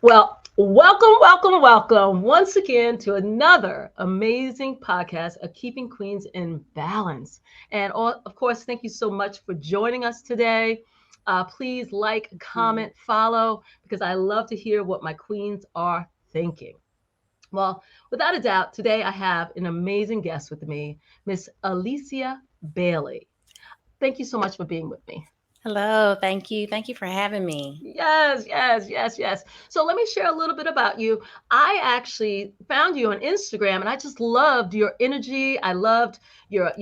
Welcome once again to another amazing podcast of Keeping Queens in Balance. And of course, thank you so much for joining us today. Please like, comment, follow, because I love to hear what my queens are thinking. Well, without a doubt, today I have an amazing guest with me, Miss Alicia Bailey. Thank you so much for being with me. Hello, thank you. Thank you for having me. Yes. So let me share a little bit about you. I actually found you on Instagram, and I just loved your energy. I loved your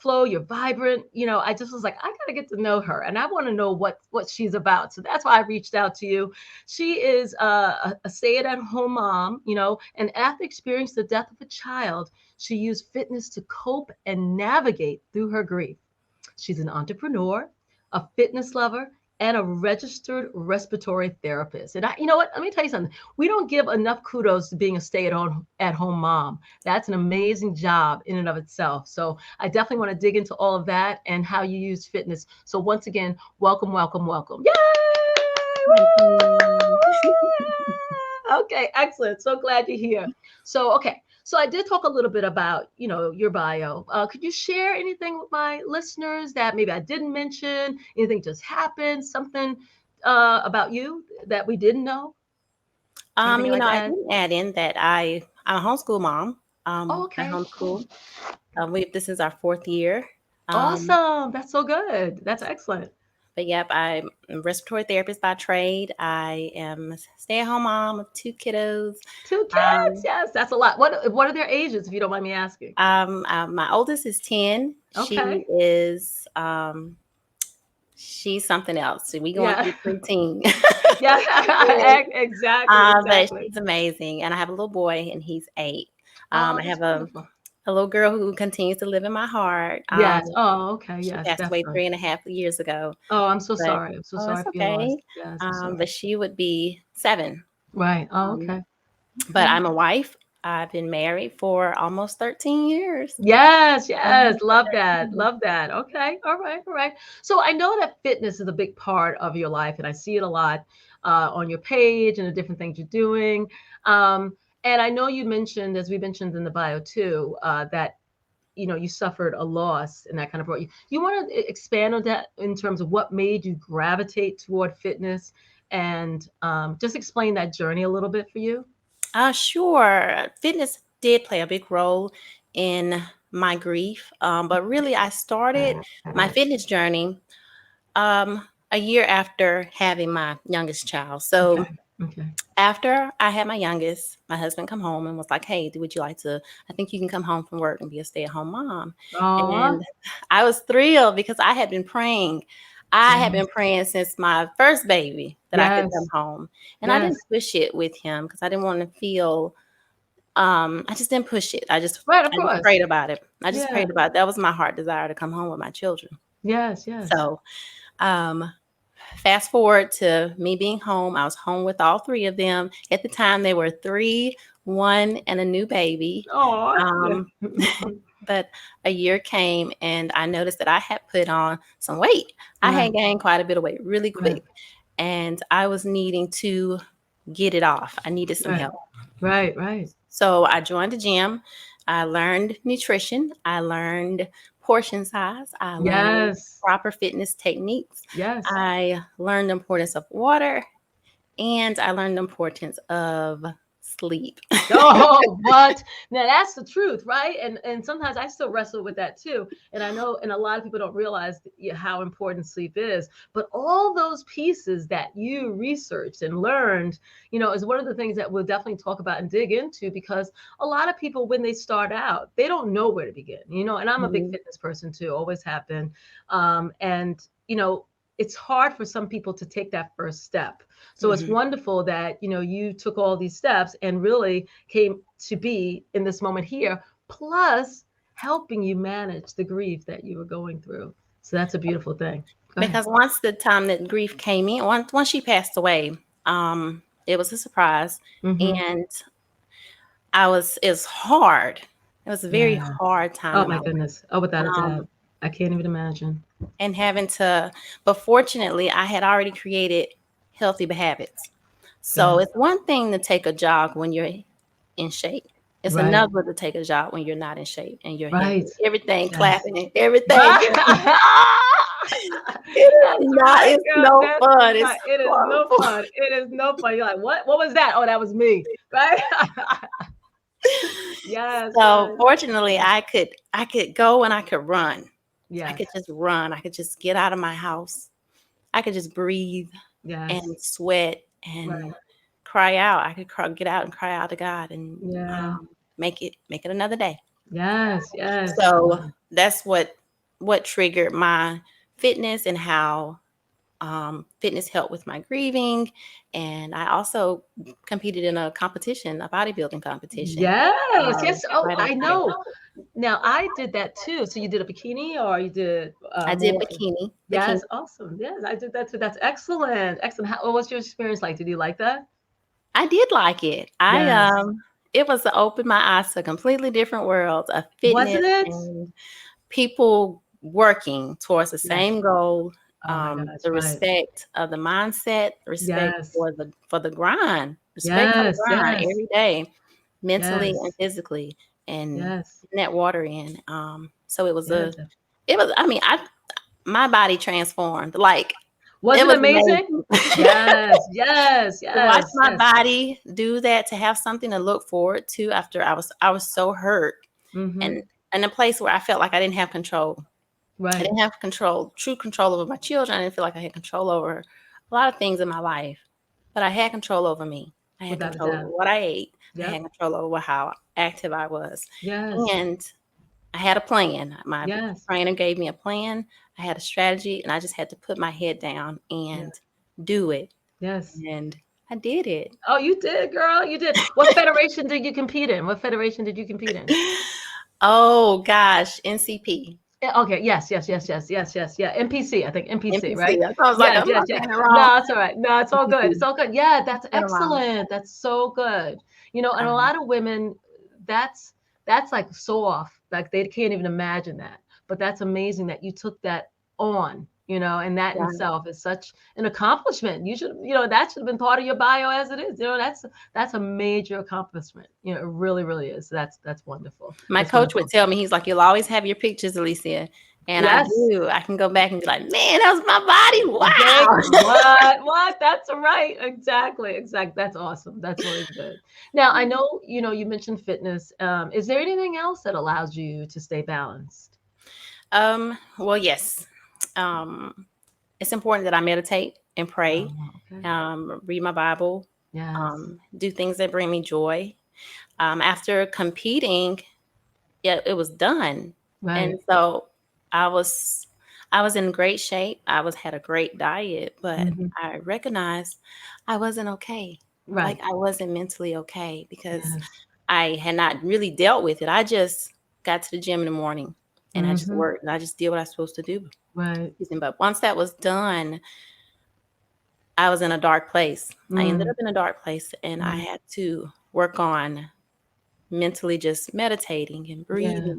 flow, your vibrant. I just was like, I gotta get to know her, and I want to know what she's about. So that's why I reached out to you. She is a stay-at-home mom. And after experiencing the death of a child, she used fitness to cope and navigate through her grief. She's an entrepreneur, a fitness lover, and a registered respiratory therapist. And you know what? Let me tell you something. We don't give enough kudos to being a stay-at-home mom. That's an amazing job in and of itself. So I definitely want to dig into all of that and how you use fitness. So once again, welcome. Yay! Thank you. Okay, excellent. So glad you're here. So I did talk a little bit about, your bio. Could you share anything with my listeners that maybe I didn't mention? Anything just happened? Something about you that we didn't know? Anything you'd like to I add? didn't add in that I'm a homeschool mom. Oh, I okay. homeschool. This is our fourth year. Um, Awesome. That's so good. That's excellent. but yep, I'm a respiratory therapist by trade. I am a stay-at-home mom of two kiddos. Two kids. Um, Yes, that's a lot. What are their ages, if you don't mind me asking? my oldest is 10. Okay. She's something else. We going Yeah. through preteen. Yeah. Yeah. But Exactly. she's amazing. And I have a little boy, and he's 8. Oh, I that's have wonderful. a little girl who continues to live in my heart. Yes. Oh, okay. She Yes, passed away definitely. 3.5 years ago, Oh, I'm so but sorry. I'm so oh, sorry it's for your loss. okay. Yes, I'm sorry. But she would be 7. Right. Oh, Um, okay. but Okay. I'm a wife. I've been married for almost 13 years. Yes. For Love that. 13 Love that. Okay. All right. So I know that fitness is a big part of your life, and I see it a lot on your page and the different things you're doing. Um, and I know you mentioned, as we mentioned in the bio too, that you suffered a loss and that kind of brought you. You want to expand on that in terms of what made you gravitate toward fitness, and just explain that journey a little bit for you. Sure. Fitness did play a big role in my grief. But really, I started my fitness journey a year after having my youngest child. So Okay. Okay. after I had my youngest, my husband come home and was like, "Hey, would you like to? I think you can come home from work and be a stay-at-home mom." Oh, And I was thrilled because I had been praying. I had been yes. praying since my first baby that I could come Yes. home, and I Yes. didn't push it with him because I didn't want to feel. I just didn't push it. Right. Of I just course. prayed about it. I just Yeah. prayed about it. That was my heart desire to come home with my children. Yes. So, um, fast forward to me being home. I was home with all 3 of them. At the time, they were 3, 1, and a new baby. Oh, yeah. Um, but a year came, and I noticed that I had put on some weight. I Right. had gained quite a bit of weight really Right. quick, and I was needing to get it off. I needed some Right. help. Right. So I joined the gym. I learned nutrition. I learned portion size. I learned Yes. proper fitness techniques. Yes. I learned the importance of water, and I learned the importance of sleep. Oh, what? Now that's the truth, right? And sometimes I still wrestle with that too. And I know, and a lot of people don't realize how important sleep is. But all those pieces that you researched and learned, is one of the things that we'll definitely talk about and dig into, because a lot of people, when they start out, they don't know where to begin. And I'm a big Mhm, fitness person too, always have been. And it's hard for some people to take that first step. So it's mhm. wonderful that you took all these steps and really came to be in this moment here, plus helping you manage the grief that you were going through. So that's a beautiful thing. Go ahead. Because once the time that grief came in, once she passed away, it was a surprise, Mm-hmm. and it's hard. It was a very Yeah. hard time Oh in my my life. goodness. Oh, without a Um, doubt. I can't even imagine. and having to, but fortunately, I had already created healthy habits. So Good. it's one thing to take a jog when you're in shape. It's Right. another to take a jog when you're not in shape and you're heavy. Right. Everything Yes. clapping and everything. Right. It is That's not, right, it's girl. no That's fun. It's right. It is no horrible. fun. It is no fun. You're like, what? What was that? Oh, that was me. Right? Yes, So yes, fortunately yes, I could go and I could run. I yes, could just run. I could just get out of my house. I could just breathe yes. and sweat Right. and cry out. I could get out and cry out to God and Yeah. make it another day. Yes, yes. So that's what triggered my fitness and how fitness helped with my grieving. And I also competed in a competition, a bodybuilding competition. Yes, yes. Oh, Right I after that. know. Now I did that too. So you did a bikini or you did I did more? bikini. Yes, awesome. Yes, I did that too. That's excellent. Excellent. How, what was your experience like? Did you like that? I did like it. Yes. It was to open my eyes to a completely different world of Wasn't fitness it? and people working towards the Yes. same goal. Oh my gosh, The right. respect of the mindset, respect Yes. for the grind, respect for the Yes, grind yes, every day, mentally and yes, physically, and yes, putting that water in. So yes. it was. I mean, my body transformed. Like it Was it was amazing? amazing. Yes, yes, To watch yes, my yes. body do that, to have something to look forward to after I was so hurt Mm-hmm. and in a place where I felt like I didn't have control. I Right. didn't have true control over my children. I didn't feel like I had control over a lot of things in my life, but I had control over me. I had Without a control over doubt. what I ate. I had Yep. control over how active I was. Yes. And I had a plan. My Yes. trainer gave me a plan. I had a strategy, and I just had to put my head down Yeah. and do it. Yes. And I did it. Oh, you did, girl. You did. What federation did you compete in? What federation did you compete in? Oh gosh, NCP. Yeah, okay. Yes. Yes. Yes. Yes. Yes. Yes. Yeah. NPC. I think NPC. NPC. Right. I was like, Yes. I'm Yes. not Yes. saying it wrong. No, it's all right. No, it's all good. It's NPC. all good. Yeah. That's It's been a while. excellent. That's so good. And a Um, lot of women, that's that's like so off. Like they can't even imagine that. But that's amazing that you took that on. And that in yeah. itself is such an accomplishment. You should, that should have been part of your bio as it is. That's a major accomplishment. It really, really is. That's wonderful. My That's coach would wonderful. tell me, he's like, you'll always have your pictures, Alicia. And I Yes. do. I can go back and be like, man, that was my body. Big Wow. what? That's right. Exactly. Exactly. That's awesome. That's really good. Now, I know, you mentioned fitness. Is there anything else that allows you to stay balanced? Well, yes. Um, it's important that I meditate and pray, Oh, okay. read my Bible, Yes. do things that bring me joy. After competing, yeah, it was done. And Right. so I was I was in great shape. Had a great diet, but Hmm. I recognized I wasn't okay. Like Right. I wasn't mentally okay because Yes. I had not really dealt with it. I just got to the gym in the morning and I just Hmm. worked and I just did what I was supposed to do. Right. Excuse me. But once that was done, I was in a dark place. I ended Mm. up in a dark place and I Right. had to work on mentally just meditating and Yeah.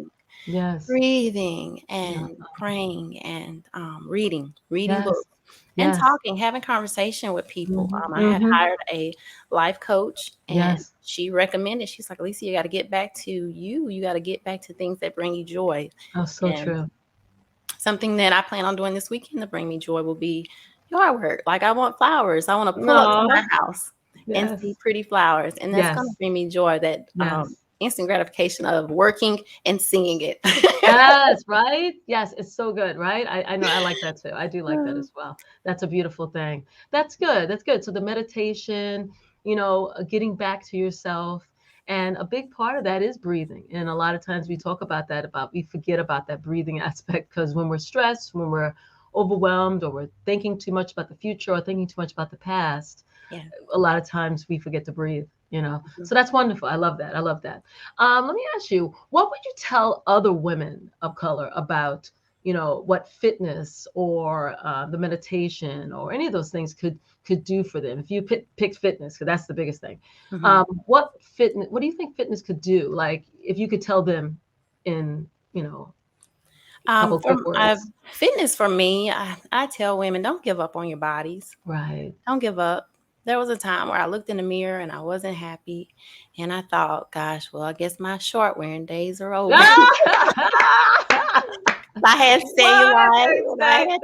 Yes. breathing Yeah. and praying and reading Yes. books and Yes. talking, having conversation with people. Hmm. I had Hmm. hired a life coach and Yes. she recommended, she's like, Alicia, you got to get back to you. You got to get back to things that bring you joy. Oh, so And true. something that I plan on doing this weekend to bring me joy will be yard work. Like I want flowers. I want to pull up to my No. house and see Yes. pretty flowers. And that's going to Yes. bring me joy, that Yes. instant gratification of working and seeing it. Yes, right? Yes, it's so good, right? I know I like that too. I do like that as well. That's a beautiful thing. That's good. That's good. So the meditation, getting back to yourself. And a big part of that is breathing. And a lot of times we talk about that, we forget about that breathing aspect because when we're stressed, when we're overwhelmed, or we're thinking too much about the future or thinking too much about the past, Yeah. a lot of times we forget to breathe. So that's wonderful. I love that. I love that. Let me ask you, what would you tell other women of color about, what fitness or the meditation or any of those things could do for them? If you picked fitness, because that's the biggest thing. Mhm. What do you think fitness could do? Like if you could tell them in, a couple quick From words. fitness for me, I tell women, don't give up on your bodies. Right. Don't give up. there was a time where I looked in the mirror and I wasn't happy. And I thought, gosh, well, I guess my short wearing days are over. I had What? cellulite and I had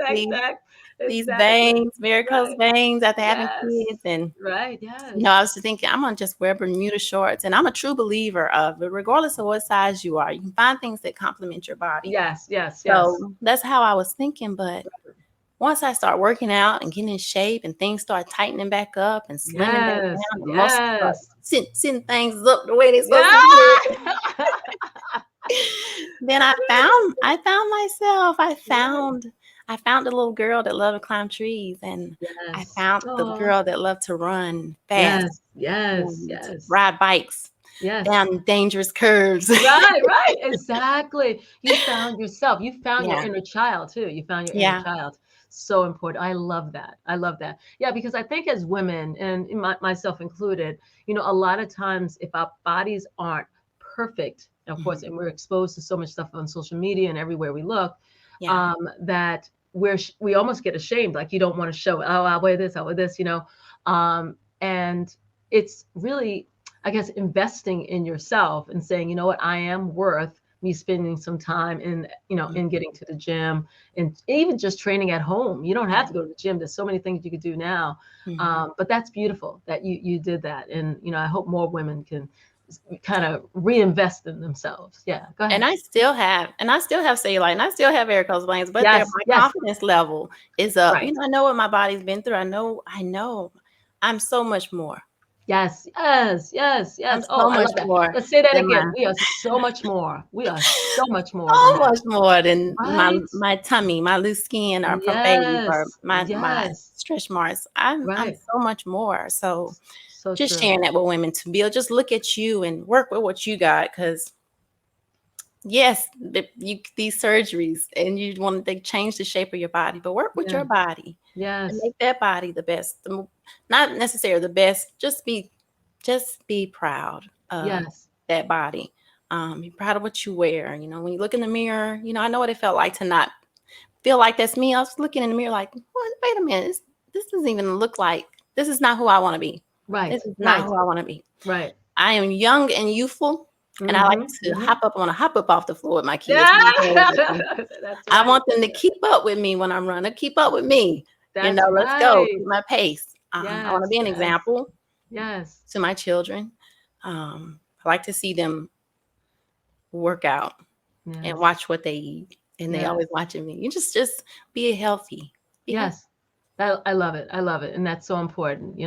these Exactly. veins, varicose Right. veins after having Yes. kids. And Right. I Yes. was thinking I'm gonna just wear Bermuda shorts. And I'm a true believer of, but regardless of what size you are, you can find things that complement your body. Yes. Yes. Yes. So that's how I was thinking. But once I start working out and getting in shape and things start tightening back up and slimming back Yes. down, the muscles start Yes. sitting things up the way they're supposed to Yeah. be. Then I found myself. I found the little girl that loved to climb trees, and I Yes. found the Oh. girl that loved to run fast Yes. Yes. and Yes. ride bikes Yes. down dangerous curves. Right, right, exactly. You found yourself. You found your Yeah. inner child too. You found your inner Yeah. child. So important. I love that. I love that. Yeah, because I think as women, and myself included, a lot of times if our bodies aren't perfect, of course, Mhm. and we're exposed to so much stuff on social media and everywhere we look, Yeah. that we almost get ashamed. Like you don't want to show it. Oh, I'll wear this. I'll wear this. And it's really, I guess, investing in yourself and saying, you know what, I am worth me spending some time in, Mhm. in getting to the gym and even just training at home. You don't have Yeah. to go to the gym. There's so many things you could do now. Mhm. But that's beautiful that you did that. And, I hope more women can kind of reinvest in themselves. Yeah. Go And ahead. I still have cellulite, and I still have varicose veins, but Yes. my Yes. confidence level is up. Right. I know what my body's been through. I know I'm so much more. Yes. Yes. Yes. I'm Yes. Oh, so I much love that. more Let's say that than again. We are so much more. We are so much more than so that. much more than my Right. my tummy, my loose skin or from babies or Yes. my Yes. stretch marks. I'm Right. so much more. So So just true. sharing that with women to be able to just look at you and work with what you got, because yes, these surgeries and they change the shape of your body, but work with Yeah. your body and Yes. make that body the best. Not necessarily the best, just be proud of Yes. that body. Be proud of what you wear. When you look in the mirror, I know what it felt like to not feel like that's me. I was looking in the mirror like, what? Wait a minute, this doesn't even look like. This is not who I want to be. Right. This is not Right. who I want to be. Right. I am young and youthful, and I like Mm-hmm. to Mm-hmm. hop up. I want to hop up off the floor with my kids. Yeah. When I'm playing with them. That's I right. want them to keep up with me when I'm running. Keep up with me. That's Let's go. right. Keep my pace. I want to Yes. be an Yes. example Yes. to my children. I like to see them work out and Yes. watch what they eat, and they Yes. always watching me. You just be healthy. Be healthy. Yes. I love it. I love it. And that's so important.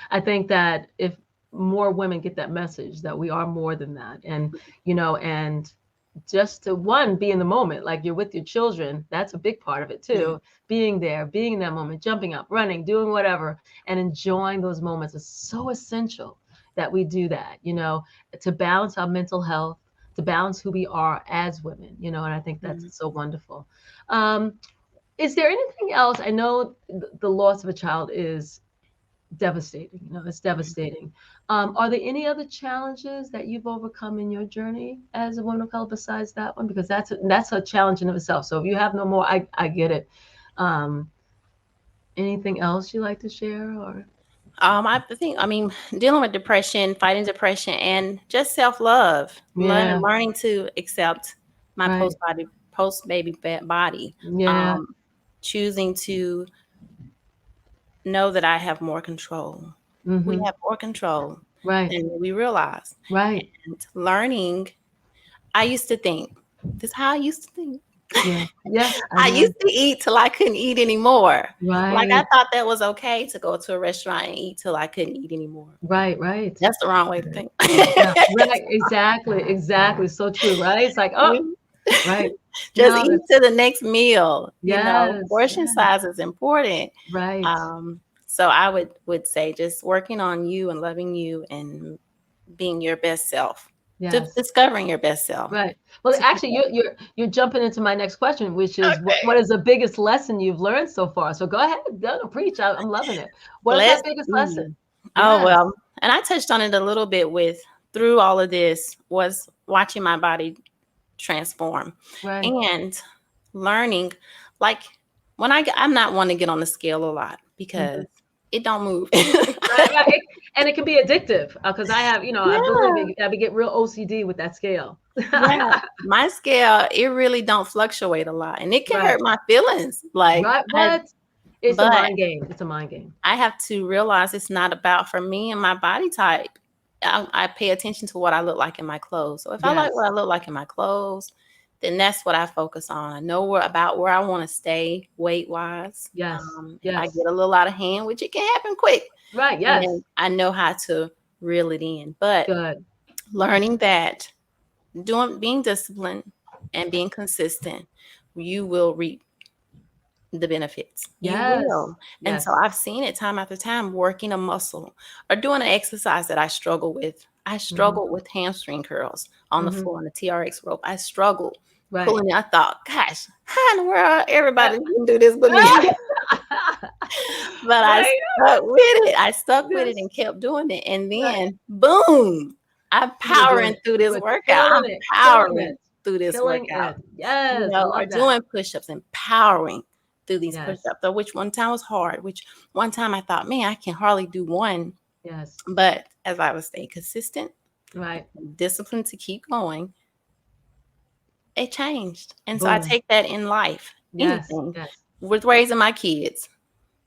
I think that if more women get that message that we are more than that. And just to one, be in the moment, like you're with your children, that's a big part of it Mhm. too. Being there, being in that moment, jumping up, running, doing whatever, and enjoying those moments is so essential that we do that, to balance our mental health, to balance who we are as women, and I think that's Mhm. so wonderful. Um, is there anything else? I know the loss of a child is devastating. It's devastating. Are there any other challenges that you've overcome in your journey as a woman of color besides that one? Because that's a challenge in itself. So if you have no more, I get it. Um, Anything else you like to share or? I mean, dealing with depression, fighting depression, and just self love, Yeah, learning to accept my right. post baby body, Yeah. um, choosing to know that I have more control. We Mm-hmm. have more control Right. than we realize, Right. and learning. I used to think this is how I used to think. Yeah. Yeah. I I know. used to eat till I couldn't eat anymore. Like I Right. thought that was okay to go to a restaurant and eat till I couldn't eat anymore. Right. Right. That's the wrong way to think. Yeah. Right. Exactly. Exactly. So true. Right. It's like, oh, right. Just No, eat that's to the next meal. yes. Portion Yes. size is important. Right. So I would say just working on you and loving you and being your best self, Yes. discovering your best self. Right. Well, actually, you're jumping into my next question, which is what is the biggest lesson you've learned so far? So go ahead, go preach. I'm loving it. What is that Let's biggest lesson? see. Oh, Yes. well, and I touched on it a little bit through all of this was watching my body transform Right. and learning, like I'm not one to get on the scale a lot because Mhm. it don't move. Right, right. And it can be addictive because I have, I believe Yeah. it, I would get real OCD with that scale. Yeah, my scale, it really don't fluctuate a lot, and it can Right, hurt my feelings. Like right. I, What? It's a but mind game. It's a mind game. I have to realize it's not about for me and my body type. I pay attention to what I look like in my clothes. So if I like Yes, what I look like in my clothes, then that's what I focus on. I know where I want to stay weight wise. yes, If I yes. get a little out of hand, which it can happen quick, Right, then yes. I know how to reel it in. But Good. learning that being disciplined and being consistent, you will reap the benefits. You Yes, will. And so yes. I've seen it time after time working a muscle or doing an exercise that I struggle with. I Hmm. struggled with hamstring curls on the Hmm. floor on the TRX rope. I struggled Right. pulling it. I thought, gosh, how in the world everybody can do this but me? But I Right. stuck with it. I stuck with it Yes. and kept doing it. And Right. then boom, I'm You were doing powering it. through You this were workout. killing I'm it. Killing powering it. through this Killing workout, it. Yes. I or love that. doing push-ups and powering through these Yes. push-ups. So which one time was hard, which one time I thought, man, I can hardly do one. Yes. But as I was staying consistent, Right. disciplined to keep going, it changed. And so I Boom. take that in life, Yes. anything, Yes. with raising my kids,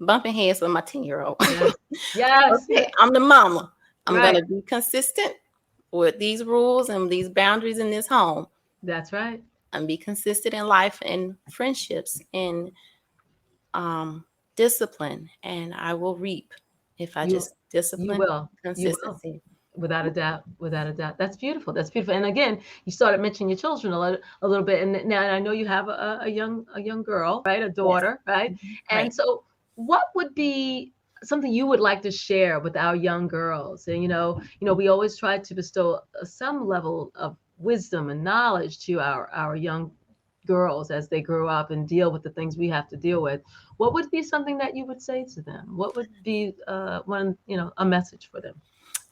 bumping heads with my 10-year-old. Yes. Yes. Okay, I'm the mama. I'm Right. gonna be consistent with these rules and these boundaries in this home. That's right. And be consistent in life and friendships and um, discipline, and I will reap if I You just you discipline will. You will. consistency. Without a doubt, without a doubt. That's beautiful. That's beautiful. And again, you started mentioning your children a little bit. And now I know you have a young girl, right? A Yes. daughter, right? Mhm. And Right. so what would be something you would like to share with our young girls? And we always try to bestow some level of wisdom and knowledge to our young girls as they grow up and deal with the things we have to deal with. What would be something that you would say to them? What would be a message for them?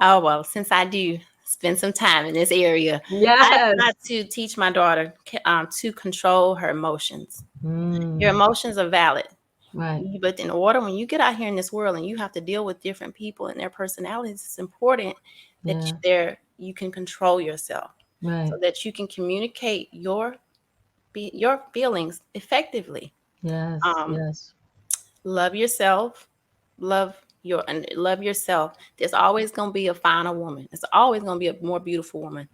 Oh well, since I do spend some time in this area, I try Yes. to teach my daughter to control her emotions. Your Mm, emotions are valid. right. But in order, when you get out here in this world and you have to deal with different people and their personalities, it's important that Yeah. you can control yourself Right. so that you can communicate your feelings effectively. Yes. Um, Yes. love yourself, love yourself. There's always gonna be a finer woman. There's always gonna be a more beautiful woman.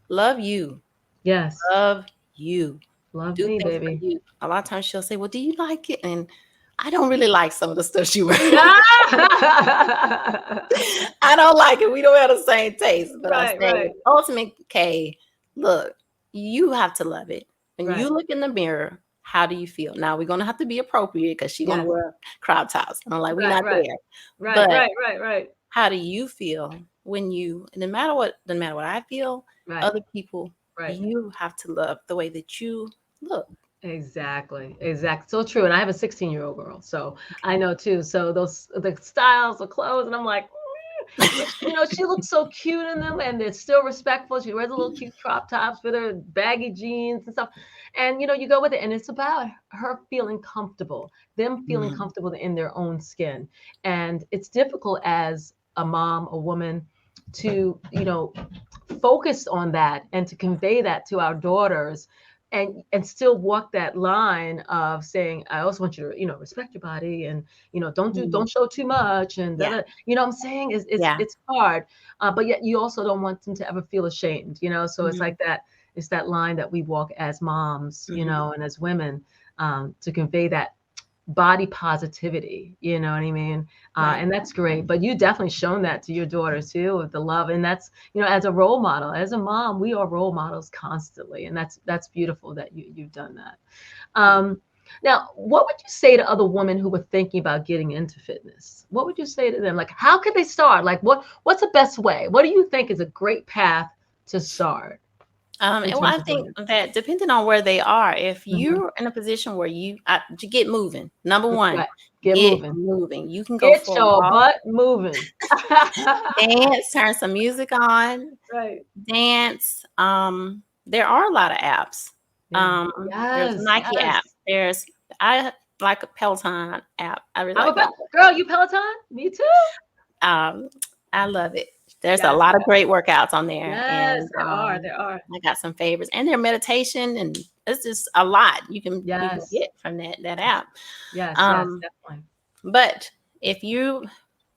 Love you. Yes. Love you. Love Do me, things for baby. you. A lot of times she'll say, "Well, do you like it?" And I don't really like some of the stuff she wears. I don't like it. We don't have the same taste. But I Right. say, Right. ultimate K, look, you have to love it. When you Right. look in the mirror, how do you feel? Now we're gonna have to be appropriate because she wanna Yes. wear crop tops. And I'm like, we Right. not Right. there. Right. But Right. Right. Right. how do you feel when no matter what I feel, Right. other people, Right. you have to love the way that you look. Exactly. Exactly. So true. And I have a 16-year-old girl, so I Okay. know too. So the styles, the clothes, and I'm like, but she looks so cute in them, and they're still respectful. She wears a little cute crop tops with her baggy jeans and stuff, and you go with it, and it's about her feeling comfortable, them feeling Mhm. comfortable in their own skin, and it's difficult as a mom, a woman, to focus on that and to convey that to our daughters and still walk that line of saying, I also want you to respect your body, and Mhm. don't show too much, and Yeah. what I'm saying is Yeah. it's hard, but yet you also don't want them to ever feel ashamed, so it's Mhm. like that. It's that line that we walk as moms, Mhm. and as women, to convey that body positivity, you know what I mean? Right. And that's great. But you definitely shown that to your daughter too, with the love. And that's, as a role model, as a mom, we are role models constantly. And that's beautiful that you've done that. Now, what would you say to other women who were thinking about getting into fitness? What would you say to them? Like, how could they start? Like, what's the best way? What do you think is a great path to start in And well, terms I of doing think it? that depending on where they are, if Mhm. you're in a position where to get moving, number one, Right. Get get moving. moving. You can go Get for a your walk, butt moving. dance, turn some music on, Right. dance. There are a lot of apps. Yeah. There's Yes. Nike app. Yes. There's I like a Peloton app. I really I'm like that. about girl. You Peloton? Me too. Um, I love it. There's a Yes, lot of great workouts on there, yes, and there are. There are. I got some favorites, and their meditation, and it's just a lot you can Yes, get from that app. yes, yes, Um, definitely. but if you,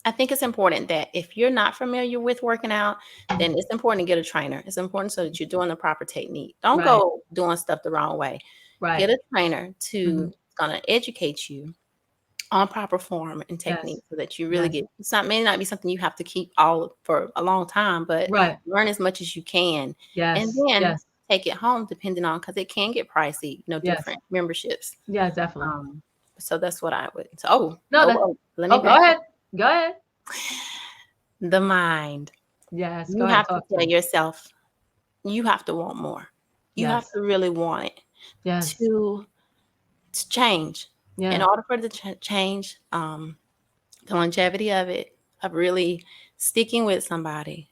I think it's important that if you're not familiar with working out, then Mhm. it's important to get a trainer. It's important so that you're doing the proper technique. Don't Right, go doing stuff the wrong way. Get right. a trainer Hmm. to gonna educate you on proper form and Yes, technique so that you really yes, get it's not may not be something you have to keep all for a long time, but right. learn as much as you can and Yes, then yes, take it home depending on because it can get pricey, yes. different memberships. Yeah, definitely. Um, so that's what I would so oh, No, oh, that. oh, let me Oh, go back up. ahead. Go ahead. The mind. Yes, go You ahead. have to Talk to tell me. yourself you have to want more. You have Yes, to really want it yes, to change. In yeah. order for it to change, the longevity of it, of really sticking with somebody,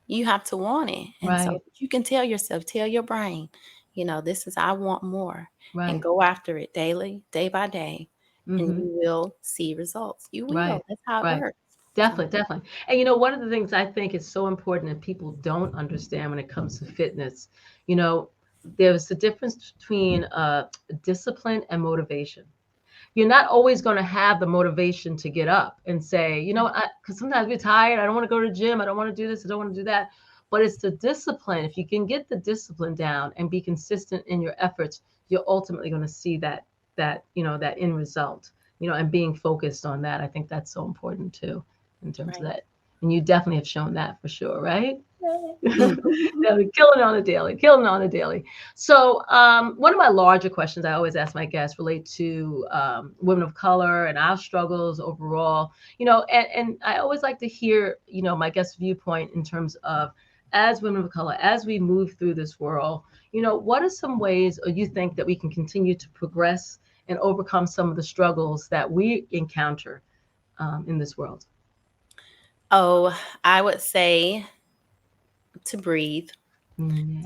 you have to want it. And so Right, you can tell yourself, tell your brain, this is, I want more, and right. go after it daily, day by day, and Mm-hmm. you will see results. You Right, will. That's how it right. works. So, Definitely, definitely. And one of the things I think is so important and people don't understand when it comes to fitness, you know, there's a difference between discipline and motivation. You're not always going to have the motivation to get up and say, because sometimes we're tired. I don't want to go to the gym. I don't want to do this. I don't want to do that. But it's the discipline. If you can get the discipline down and be consistent in your efforts, you're ultimately going to see that end result, and being focused on that. I think that's so important too, in terms of right. that. And you definitely have shown that for sure, right? Mhm. Killing it on a daily, killing it on a daily. So, one of my larger questions I always ask my guests relate to women of color and our struggles overall. And I always like to hear, my guest viewpoint in terms of as women of color, as we move through this world. What are some ways, or you think that we can continue to progress and overcome some of the struggles that we encounter in this world? Oh, I would say to breathe.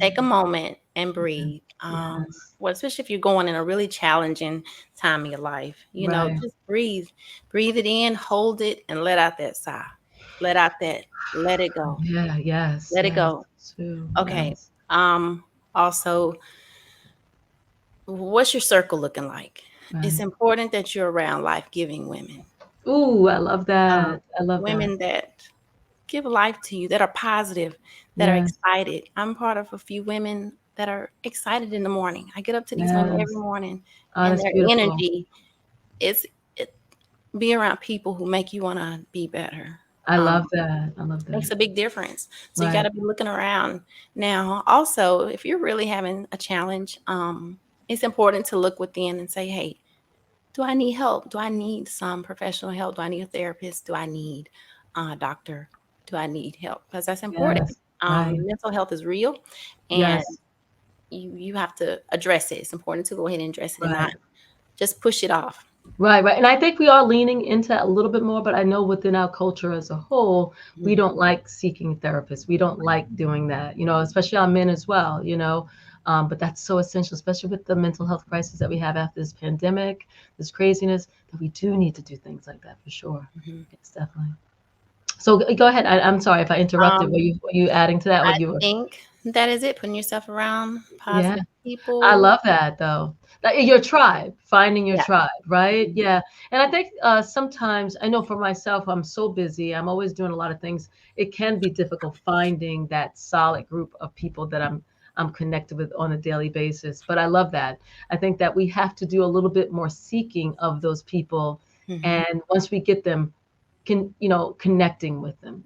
Take a Mm, moment and yeah. breathe. Yes. Well, especially if you're going in a really challenging time in your life, Right. just breathe. Breathe it in, hold it, and let out that sigh. Let out that, let it go. Yeah. Yes. Let it Yes. go. True. Okay. Yes. Also, what's your circle looking like? It's Right. important that you're around life-giving women. Ooh, I love Um, that. I love that. women that give life to you, that are positive, that are Yes. excited. I'm part of a few women that are excited in the morning. I get up to these women every Yes. morning, Oh, and that's their beautiful. energy is it, be around people who make you want to be better. I Um, love that. I love that. makes a big difference. So you got Right. to be looking around. Now, also, if you're really having a challenge, it's important to look within and say, hey, do I need help? Do I need some professional help? Do I need a therapist? Do I need a doctor? Do I need help? Because that's important. Yes. Right. Mental health is real, and Yes. you have to address it. It's important to go ahead and address it and Right. not just push it off. Right, right. And I think we are leaning into that a little bit more, but I know within our culture as a whole, we Mhm. don't like seeking therapists. We don't like doing that, especially our men as well. But that's so essential, especially with the mental health crisis that we have after this pandemic, this craziness, that we do need to do things like that for sure. Mhm. Yes, definitely. So go ahead. I'm sorry if I interrupted. Were Um, you adding to that? I What you were? think that is it. Putting yourself around Yeah. positive I people. love that though. Your tribe, finding your Yeah. tribe, right? Mhm. Yeah. And I think sometimes I know for myself, I'm so busy. I'm always doing a lot of things. It can be difficult finding that solid group of people that I'm connected with on a daily basis. But I love that. I think that we have to do a little bit more seeking of those people. Mhm. And once we get them, connecting with them.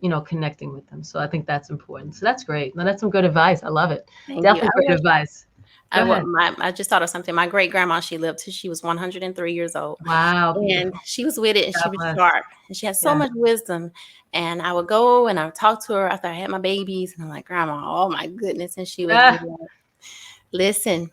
So I think that's important. So that's great. Now that's some good advice. I love it. Thank you. Definitely great advice. Go ahead. I just thought of something. My great grandma, she lived till she was 103 years old, Wow, and beautiful. she was with it, and God she was bless. sharp, and she had so Yeah. much wisdom. And I would go and I would talk to her after I had my babies, and I'm like, Grandma, oh my goodness, and she would be Ah, like, listen,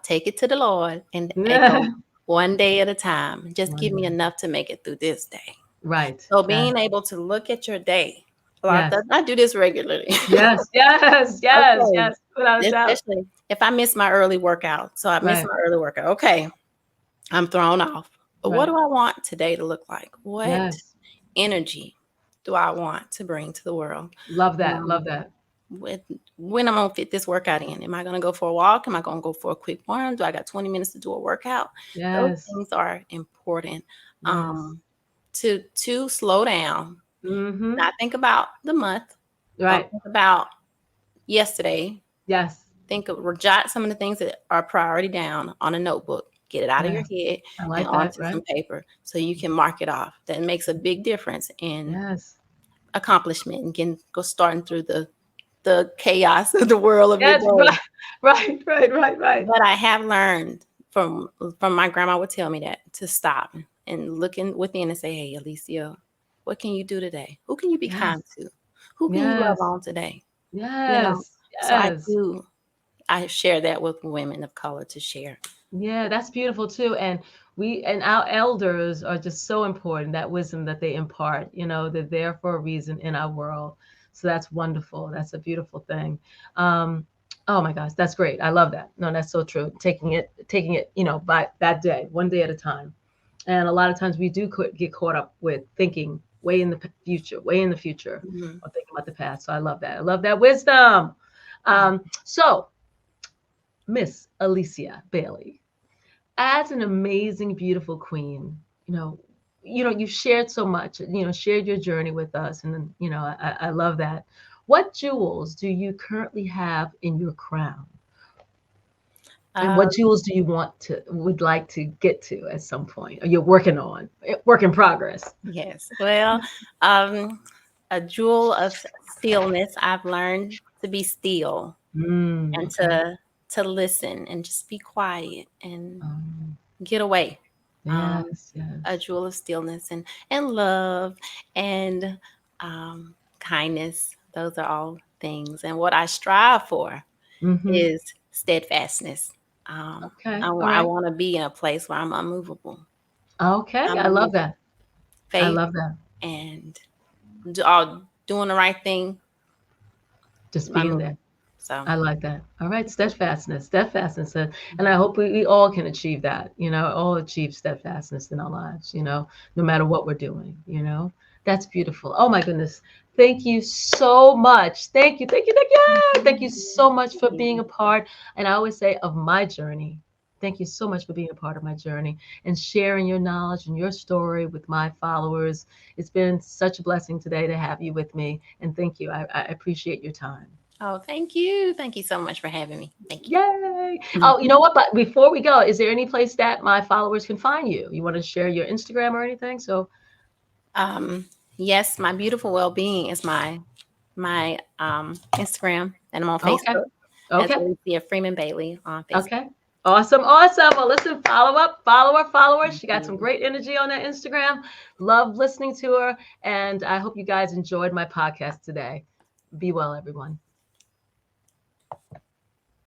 take it to the Lord and go yeah. one day at a time. Just One give me day. enough to make it through this day. Right. So Yeah. being able to look at your day, Yes. I do this regularly. Yes. Yes. Yes. Okay. Yes. Without a doubt. Especially if I miss my early workout. So I miss Right. my early workout. Okay. I'm thrown off. But what Right. do I want today to look like? What Yes. energy do I want to bring to the world? Love that. Love Um, that. with when I'm gonna fit this workout in. Am I gonna go for a walk? Am I gonna go for a quick run? Do I got 20 minutes to do a workout? Those Yes. things are important. Yes. Um, to slow down, Mm-hmm. not think about the month. Don't Right. think about yesterday. Yes. Think of jot some of the things that are priority down on a notebook. Get it out of your Yes. head I and like that. onto Right. some paper so you can mark it off. That makes a big difference in Yes. accomplishment and can go starting through the chaos of the world of your Yes. day. Right. Right. Right. Right. Right. But I have learned from my grandma would tell me that to stop and looking within and say, "Hey, Alicia, what can you do today? Who can you be Yes. kind to? Who can you love Yes. on today?" You know. Yes. So I Yes. do. I share that with women of color to share. Yeah, that's beautiful too. And we and our elders are just so important, that wisdom that they impart, they're there for a reason in our world. So that's wonderful. That's a beautiful thing. Um, oh my gosh, that's great. I love that. No, that's so true. Taking it, by that day, one day at a time. And a lot of times we do get caught up with thinking way in the future, Mhm. or thinking about the past. So I love that. I love that wisdom. So Miss Alicia Bailey, as an amazing, beautiful queen, you know, you shared so much, shared your journey with us. And, I love that. What jewels do you currently have in your crown? And Um, what jewels do you would like to get to at some point? Or you're working on, work in progress? yes. Well, um, a jewel of stillness. I've learned to be still and Okay. to listen and just be quiet and Um, get away. Um, yes, a yes. jewel of stillness and love and kindness. Those are all things. And what I strive for Hmm. is steadfastness. Okay. All I right. want to be in a place where I'm unmovable. Okay. I love Unmovable. that. I Faith love that. and doing the right thing, Just being there. unmovable. So, I like that. All right, steadfastness, steadfastness, and I hope we all can achieve that. All achieve steadfastness in our lives. No matter what we're doing. That's beautiful. Oh my goodness, thank you so much. Thank you so much for being a part. And I always say, of my journey. Thank you so much for being a part of my journey and sharing your knowledge and your story with my followers. It's been such a blessing today to have you with me, and thank you. I appreciate your time. oh, thank you. Thank you so much for having me. Thank Yay. you. Oh, you know what? But before we go, is there any place that my followers can find you? You want to share your Instagram or anything? So, Um, yes, my beautiful well-being is my Instagram, and I'm on okay. Facebook as Okay. Alicia Freeman Bailey on Facebook. Okay. Awesome. Awesome. Well, listen, follow her. She got some great energy on that Instagram. Love listening to her. And I hope you guys enjoyed my podcast today. Be well, everyone.